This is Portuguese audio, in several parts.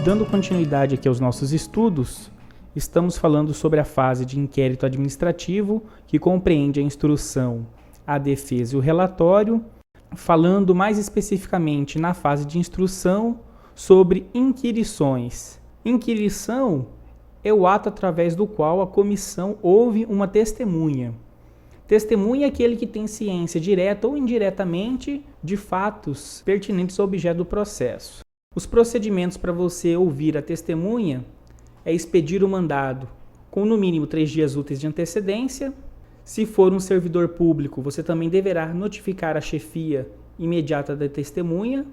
Dando continuidade aqui aos nossos estudos, estamos falando sobre a fase de inquérito administrativo, que compreende a instrução, a defesa e o relatório, falando mais especificamente na fase de instrução sobre inquirições. Inquirição é o ato através do qual a comissão ouve uma testemunha. Testemunha é aquele que tem ciência direta ou indiretamente de fatos pertinentes ao objeto do processo. Os procedimentos para você ouvir a testemunha é expedir o mandado com no mínimo 3 dias úteis de antecedência. Se for um servidor público, você também deverá notificar a chefia imediata da testemunha.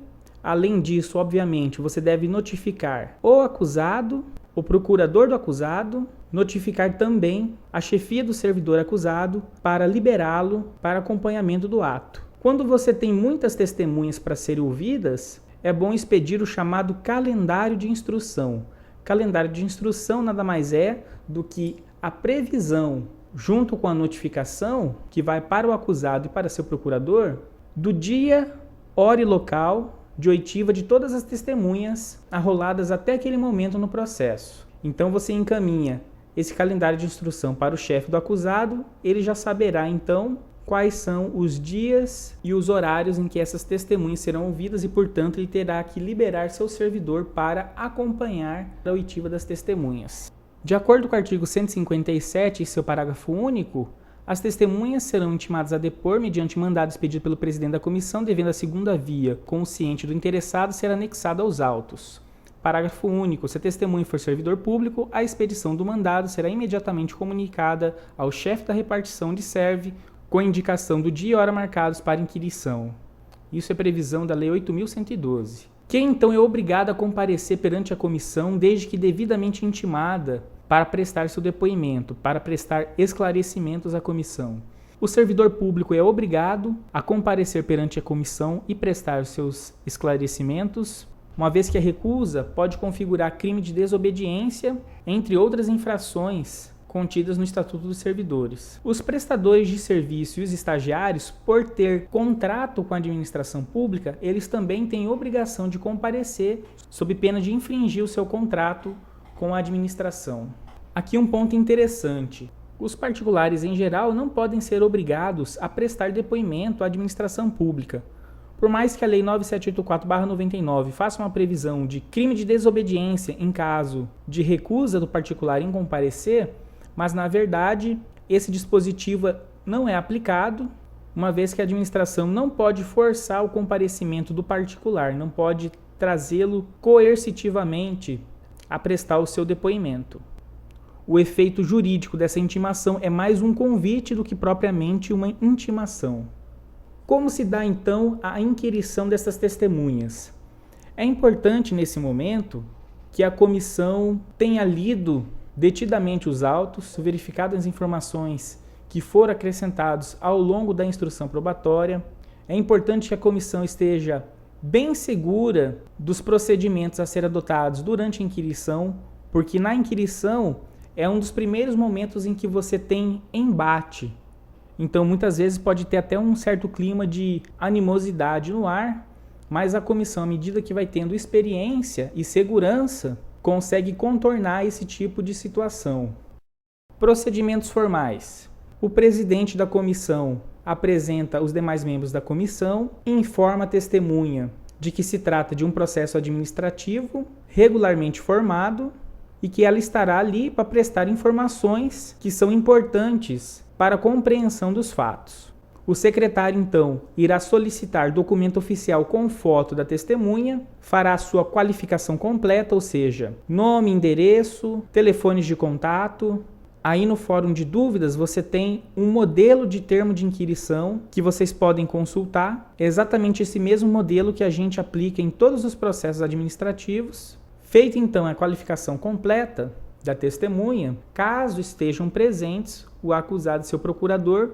Além disso, obviamente, você deve notificar o acusado, o procurador do acusado, notificar também a chefia do servidor acusado para liberá-lo para acompanhamento do ato. Quando você tem muitas testemunhas para serem ouvidas, é bom expedir o chamado calendário de instrução. Calendário de instrução nada mais é do que a previsão, junto com a notificação, que vai para o acusado e para seu procurador, do dia, hora e local de oitiva de todas as testemunhas arroladas até aquele momento no processo. Então você encaminha esse calendário de instrução para o chefe do acusado, ele já saberá então quais são os dias e os horários em que essas testemunhas serão ouvidas e, portanto, ele terá que liberar seu servidor para acompanhar a oitiva das testemunhas. De acordo com o artigo 157 e seu parágrafo único, as testemunhas serão intimadas a depor mediante mandado expedido pelo presidente da comissão, devendo a segunda via, consciente do interessado, ser anexada aos autos. Parágrafo único. Se a testemunha for servidor público, a expedição do mandado será imediatamente comunicada ao chefe da repartição de serve, com a indicação do dia e hora marcados para inquirição. Isso é previsão da Lei 8.112. Quem então é obrigado a comparecer perante a comissão desde que devidamente intimada para prestar seu depoimento, para prestar esclarecimentos à comissão? O servidor público é obrigado a comparecer perante a comissão e prestar seus esclarecimentos, uma vez que a recusa pode configurar crime de desobediência, entre outras infrações contidas no Estatuto dos Servidores. Os prestadores de serviço e os estagiários, por ter contrato com a administração pública, eles também têm obrigação de comparecer sob pena de infringir o seu contrato com a administração. Aqui um ponto interessante. Os particulares, em geral, não podem ser obrigados a prestar depoimento à administração pública. Por mais que a Lei 9784/99 faça uma previsão de crime de desobediência em caso de recusa do particular em comparecer, mas, na verdade, esse dispositivo não é aplicado, uma vez que a administração não pode forçar o comparecimento do particular, não pode trazê-lo coercitivamente a prestar o seu depoimento. O efeito jurídico dessa intimação é mais um convite do que propriamente uma intimação. Como se dá, então, a inquirição dessas testemunhas? É importante, nesse momento, que a comissão tenha lido detidamente os autos, verificado as informações que foram acrescentados ao longo da instrução probatória. É importante que a comissão esteja bem segura dos procedimentos a ser adotados durante a inquirição, porque na inquirição é um dos primeiros momentos em que você tem embate. Então, muitas vezes pode ter até um certo clima de animosidade no ar, mas a comissão, à medida que vai tendo experiência e segurança, consegue contornar esse tipo de situação. Procedimentos formais. O presidente da comissão apresenta os demais membros da comissão e informa a testemunha de que se trata de um processo administrativo regularmente formado e que ela estará ali para prestar informações que são importantes para a compreensão dos fatos. O secretário, então, irá solicitar documento oficial com foto da testemunha, fará a sua qualificação completa, ou seja, nome, endereço, telefones de contato. Aí no fórum de dúvidas você tem um modelo de termo de inquirição que vocês podem consultar. É exatamente esse mesmo modelo que a gente aplica em todos os processos administrativos. Feita então a qualificação completa da testemunha, caso estejam presentes o acusado e seu procurador,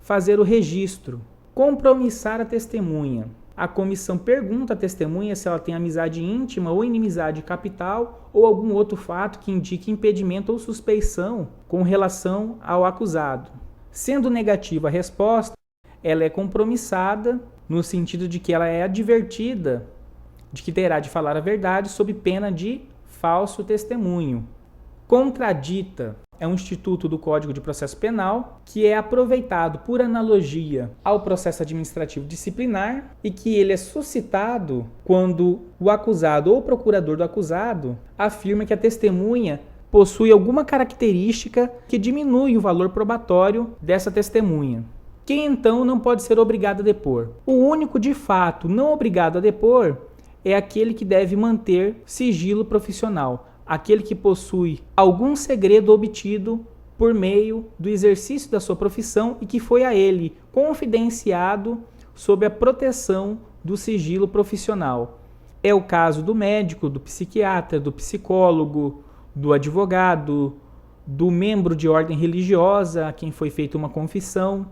fazer o registro, compromissar a testemunha. A comissão pergunta à testemunha se ela tem amizade íntima ou inimizade capital ou algum outro fato que indique impedimento ou suspeição com relação ao acusado. Sendo negativa a resposta, ela é compromissada no sentido de que ela é advertida de que terá de falar a verdade sob pena de falso testemunho. Contradita é um instituto do Código de Processo Penal que é aproveitado por analogia ao processo administrativo disciplinar e que ele é suscitado quando o acusado ou o procurador do acusado afirma que a testemunha possui alguma característica que diminui o valor probatório dessa testemunha. Quem então não pode ser obrigado a depor? O único de fato não obrigado a depor é aquele que deve manter sigilo profissional, aquele que possui algum segredo obtido por meio do exercício da sua profissão e que foi a ele confidenciado sob a proteção do sigilo profissional. É o caso do médico, do psiquiatra, do psicólogo, do advogado, do membro de ordem religiosa a quem foi feita uma confissão.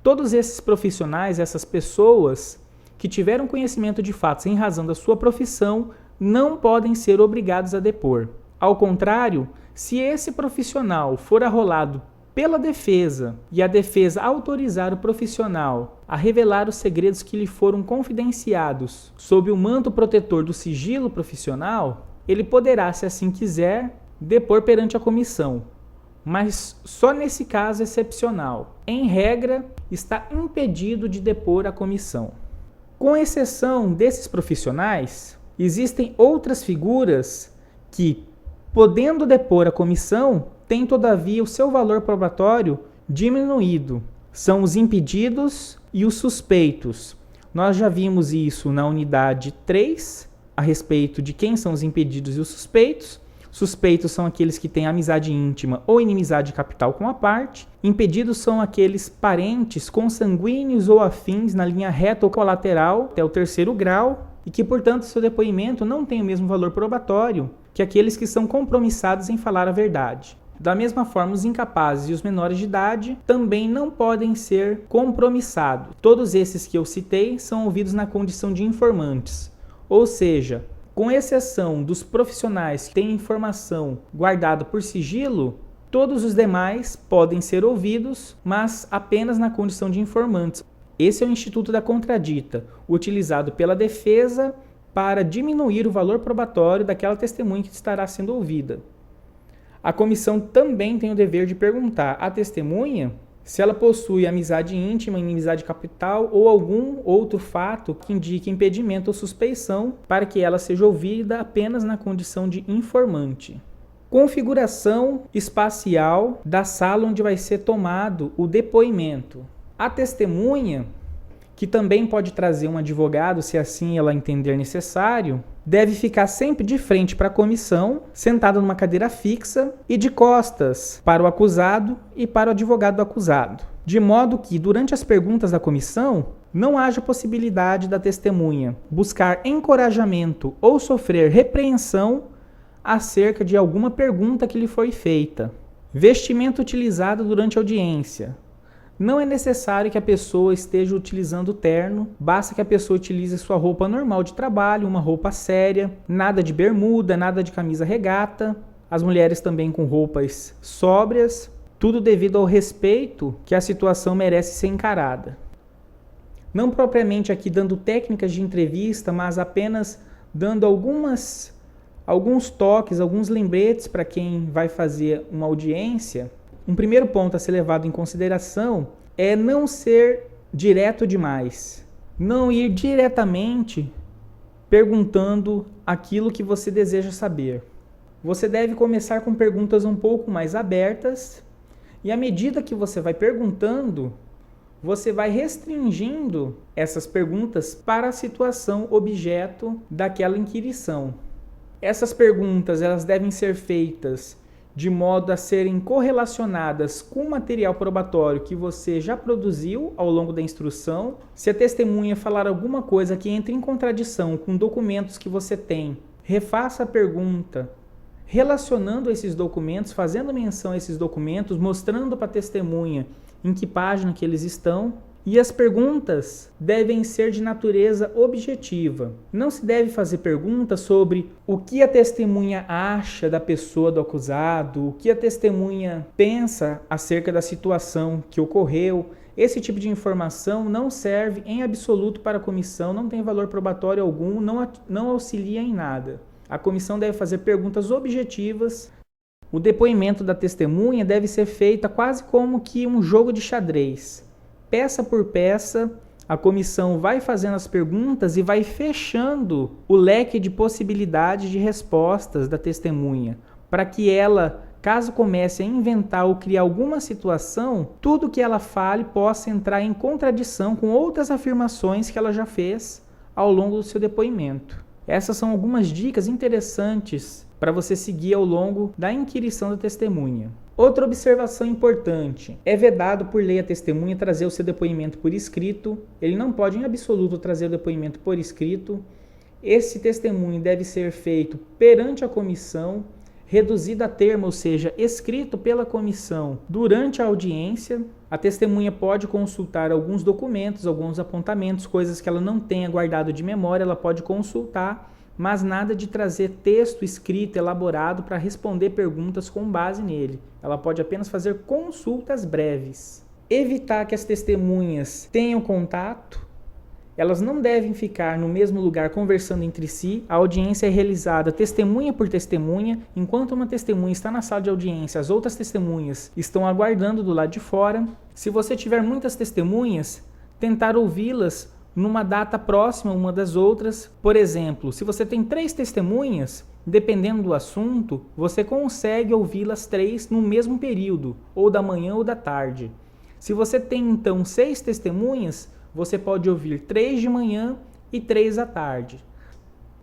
Todos esses profissionais, essas pessoas que tiveram conhecimento de fatos em razão da sua profissão, não podem ser obrigados a depor. Ao contrário, se esse profissional for arrolado pela defesa e a defesa autorizar o profissional a revelar os segredos que lhe foram confidenciados sob o manto protetor do sigilo profissional, ele poderá, se assim quiser, depor perante a comissão, mas só nesse caso excepcional. Em regra, está impedido de depor a comissão. Com exceção desses profissionais, existem outras figuras que, podendo depor a comissão, têm todavia o seu valor probatório diminuído. São os impedidos e os suspeitos. Nós já vimos isso na unidade 3, a respeito de quem são os impedidos e os suspeitos. Suspeitos são aqueles que têm amizade íntima ou inimizade capital com a parte. Impedidos são aqueles parentes consanguíneos ou afins na linha reta ou colateral até o 3º grau e que, portanto, seu depoimento não tem o mesmo valor probatório que aqueles que são compromissados em falar a verdade. Da mesma forma, os incapazes e os menores de idade também não podem ser compromissados. Todos esses que eu citei são ouvidos na condição de informantes, ou seja, com exceção dos profissionais que têm informação guardada por sigilo, todos os demais podem ser ouvidos, mas apenas na condição de informantes. Esse é o instituto da contradita, utilizado pela defesa para diminuir o valor probatório daquela testemunha que estará sendo ouvida. A comissão também tem o dever de perguntar à testemunha se ela possui amizade íntima, inimizade capital ou algum outro fato que indique impedimento ou suspeição para que ela seja ouvida apenas na condição de informante. Configuração espacial da sala onde vai ser tomado o depoimento. A testemunha, que também pode trazer um advogado, se assim ela entender necessário, deve ficar sempre de frente para a comissão, sentada numa cadeira fixa e de costas para o acusado e para o advogado do acusado, de modo que, durante as perguntas da comissão, não haja possibilidade da testemunha buscar encorajamento ou sofrer repreensão acerca de alguma pergunta que lhe foi feita. Vestimento utilizado durante a audiência. Não é necessário que a pessoa esteja utilizando terno, basta que a pessoa utilize sua roupa normal de trabalho, uma roupa séria, nada de bermuda, nada de camisa regata, as mulheres também com roupas sóbrias, tudo devido ao respeito que a situação merece ser encarada. Não propriamente aqui dando técnicas de entrevista, mas apenas dando alguns toques, alguns lembretes para quem vai fazer uma audiência. Um primeiro ponto a ser levado em consideração é não ser direto demais. Não ir diretamente perguntando aquilo que você deseja saber. Você deve começar com perguntas um pouco mais abertas e à medida que você vai perguntando, você vai restringindo essas perguntas para a situação objeto daquela inquirição. Essas perguntas elas devem ser feitas de modo a serem correlacionadas com o material probatório que você já produziu ao longo da instrução. Se a testemunha falar alguma coisa que entre em contradição com documentos que você tem, refaça a pergunta relacionando esses documentos, fazendo menção a esses documentos, mostrando para a testemunha em que página que eles estão. E as perguntas devem ser de natureza objetiva. Não se deve fazer perguntas sobre o que a testemunha acha da pessoa do acusado, o que a testemunha pensa acerca da situação que ocorreu. Esse tipo de informação não serve em absoluto para a comissão, não tem valor probatório algum, não auxilia em nada. A comissão deve fazer perguntas objetivas. O depoimento da testemunha deve ser feito quase como que um jogo de xadrez. Peça por peça, a comissão vai fazendo as perguntas e vai fechando o leque de possibilidades de respostas da testemunha, para que ela, caso comece a inventar ou criar alguma situação, tudo que ela fale possa entrar em contradição com outras afirmações que ela já fez ao longo do seu depoimento. Essas são algumas dicas interessantes para você seguir ao longo da inquirição da testemunha. Outra observação importante: é vedado por lei a testemunha trazer o seu depoimento por escrito. Ele não pode, em absoluto, trazer o depoimento por escrito. Esse testemunho deve ser feito perante a comissão, reduzido a termo, ou seja, escrito pela comissão durante a audiência. A testemunha pode consultar alguns documentos, alguns apontamentos, coisas que ela não tenha guardado de memória, ela pode consultar, mas nada de trazer texto escrito, elaborado para responder perguntas com base nele. Ela pode apenas fazer consultas breves. Evitar que as testemunhas tenham contato. Elas não devem ficar no mesmo lugar conversando entre si. A audiência é realizada testemunha por testemunha. Enquanto uma testemunha está na sala de audiência, as outras testemunhas estão aguardando do lado de fora. Se você tiver muitas testemunhas, tentar ouvi-las numa data próxima uma das outras. Por exemplo, se você tem 3 testemunhas, dependendo do assunto, você consegue ouvi-las 3 no mesmo período, ou da manhã ou da tarde. Se você tem então 6 testemunhas, você pode ouvir 3 de manhã e 3 à tarde.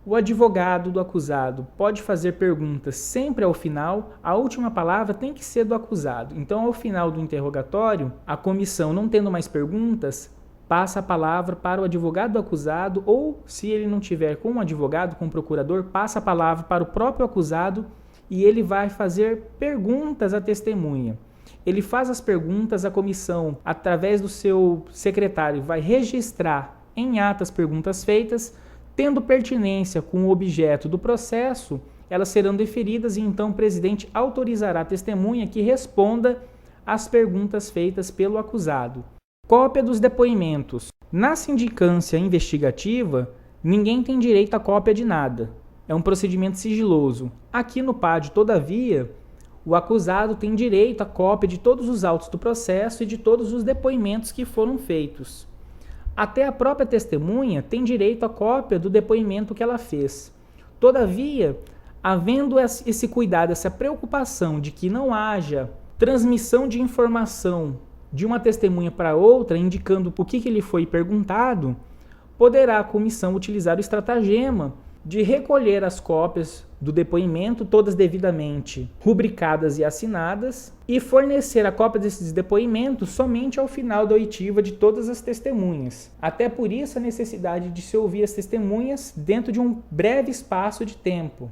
O advogado do acusado pode fazer perguntas sempre ao final. A última palavra tem que ser do acusado. Então, ao final do interrogatório, a comissão, não tendo mais perguntas, passa a palavra para o advogado do acusado, ou, se ele não tiver com um advogado, com um procurador, passa a palavra para o próprio acusado e ele vai fazer perguntas à testemunha. Ele faz as perguntas, a comissão, através do seu secretário, vai registrar em ata as perguntas feitas, tendo pertinência com o objeto do processo, elas serão deferidas e então o presidente autorizará a testemunha que responda às perguntas feitas pelo acusado. Cópia dos depoimentos. Na sindicância investigativa, ninguém tem direito à cópia de nada. É um procedimento sigiloso. Aqui no PAD, todavia, o acusado tem direito à cópia de todos os autos do processo e de todos os depoimentos que foram feitos. Até a própria testemunha tem direito à cópia do depoimento que ela fez. Todavia, havendo esse cuidado, essa preocupação de que não haja transmissão de informação de uma testemunha para outra, indicando o que lhe foi perguntado, poderá a comissão utilizar o estratagema de recolher as cópias do depoimento, todas devidamente rubricadas e assinadas, e fornecer a cópia desses depoimentos somente ao final da oitiva de todas as testemunhas. Até por isso a necessidade de se ouvir as testemunhas dentro de um breve espaço de tempo.